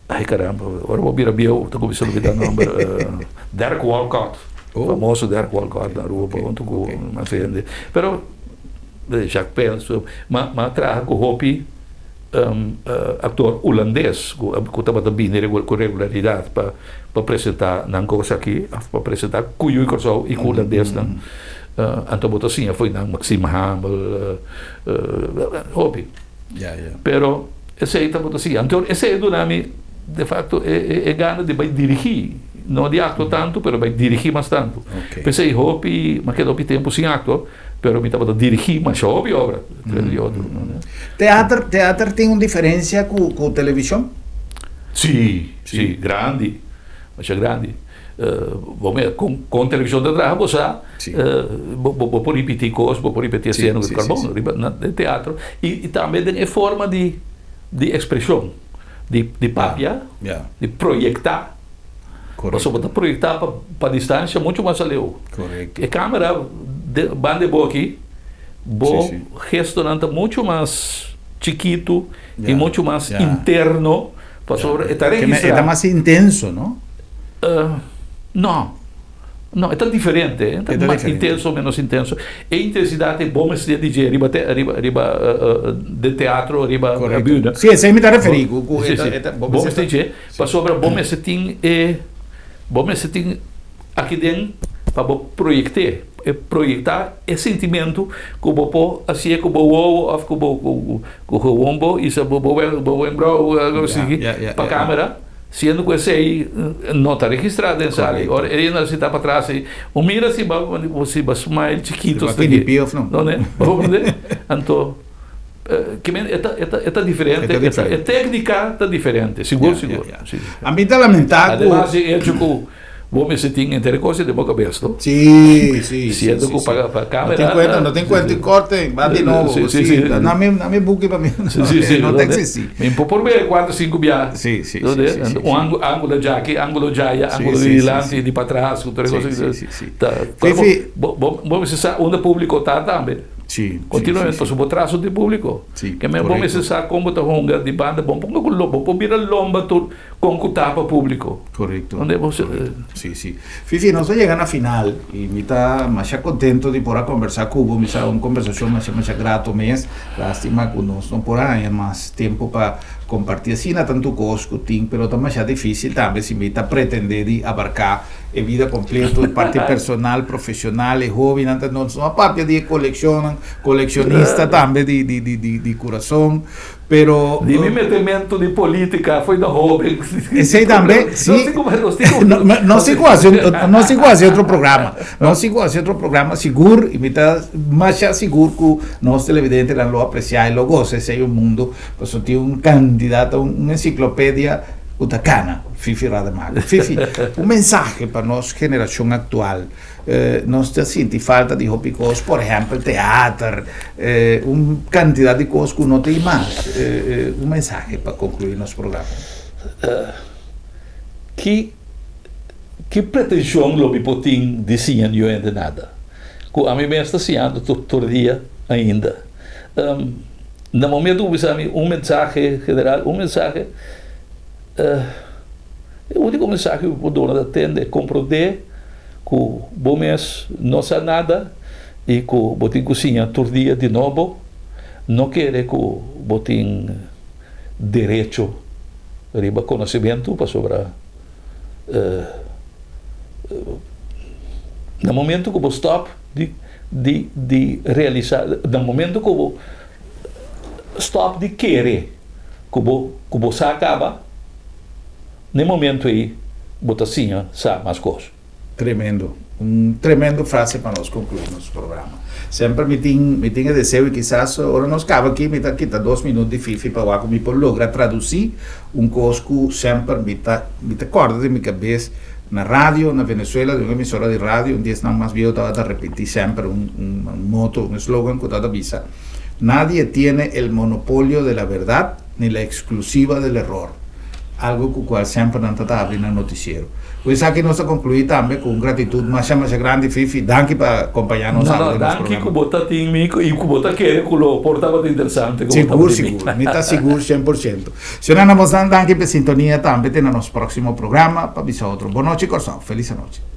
Ai caramba, agora vou vir a bio, estou começando a me dar nome. Derek Walcott, famoso Derek Walcott na rua, onde eu me pero Jacques Penso, mas traga com Hopi, ator holandês, que estava também com regularidade para apresentar na coisa aqui, para apresentar cuyo e com holandês, então botou assim, foi na Maxime Hamel, Hopi. Pero esse aí estava assim, então esse aí do nome, de facto, é gana de vai dirigir, não de acto tanto, pero vai dirigir mais tanto. Pensei, Hopi, mas que Hopi tempo sem acto, pero me estava a dirigir, mas já houve obra. Teatro tem uma diferença com televisão? Sim, grande, mas é grande. Com televisão de trás, vou repetir coisas, vou repetir cenas de carbono, de teatro, e também tem a forma de expressão, de papia, de projetar. Você pode projetar para distância muito mais além. Correto. A câmera, bande boa aqui, restaurante muito mais chiquito e muito mais interno, é mais intenso, não? Não, é tão diferente, é mais intenso ou menos intenso. A intensidade é bom se dizer, arriba de teatro, arriba a bühne. Sim, isso aí me está referindo. Bom se dizer, para sobre bom se tem aqui dentro para projetar esse sentimento que o bopo assim que o bobo ou que o wombo isso bobo assim para a câmera. Sendo que esse aí não está registrado em sala, agora ele não está para trás aí, o mira se você vai smile chiquito, não é? Então, que é diferente, a técnica está diferente, seguro. A mim está lamentável. Además, é tipo vou me sentir entre coisas de boca aberta. Sim. Sendo que para a câmera. Não tem quanto corte, vai de novo. Não me buque para mim. Não tem que ser. Me por ver 4, 5 viagens. Sim. O ângulo de aqui, ângulo de aí, ângulo de delante, de para trás, outra coisa. Vamos precisar onde o público está também. Continuamente, para o traço de público. Que é bom precisar como está runga de banda, bom, para virar lomba com o tapa público. Correto. Onde você. Sim. Fifi, nós estamos chegando à final e me está mais contento de poder conversar com o me uma conversação mais grato mesmo. Lástima que nós não podemos mais tempo para compartir assim, não tanto coisa que tem, mas também é difícil também se me está pretender abarcar a vida completa, a parte personal, profissional, e hobby, não só a parte de colecionista também de coração. Pero de mi metimento de política foi da hobby. Esse também, sim. Não se quase outro programa. Seguro, mas já seguro que nós televidentes não apreciar e logo gosta esse é o mundo. Porque tem um candidato, uma enciclopédia utacana, Fifi Rademacher. Fifi, mensagem para nossa geração atual. Nós sentimos falta de hobbies, por exemplo, teatro, quantidade de coisas que não tem mais. Mensagem para concluir nosso programa. Que pretensão lobby potin diziam eu ainda nada. A mim mesmo está sendo todo dia ainda. No momento que mensagem general, mensagem O único mensagem que eu dou na tenda é compreender que o bom mês não sabe nada e que o botim cozinha todo dia de novo. Não quer que o botim direito, riba conhecimento para sobre no momento que eu stop de realizar, no momento que eu stop de querer que você acaba, no momento aí, você sabe mais coisas. Tremendo. Tremendo frase para nós concluir nosso programa. Sempre me tinha desejo e quizás agora nós acaba aqui, me quita 2 minutos de fifi para que me logra traduzir coisa que sempre me acorda de minha cabeça na rádio, na Venezuela, de uma emissora de rádio, onde estão mais viejos, estava a repetir sempre moto, slogan que estava avisa. Nadie tiene el monopolio de la verdad ni la exclusiva del error. Algo com o qual sempre não está abrindo no noticiero. Pois aqui nós concluímos também com gratitude mais grande, Fifi. Danke para acompanhar-nos. Danke que você tem e que você quer que o portava interessante. Seguro, me está seguro 100%. Se não nos dan danke para sintonia também, tem no nosso próximo programa, para avisar outro. Boa noite, Corsão. Feliz noite.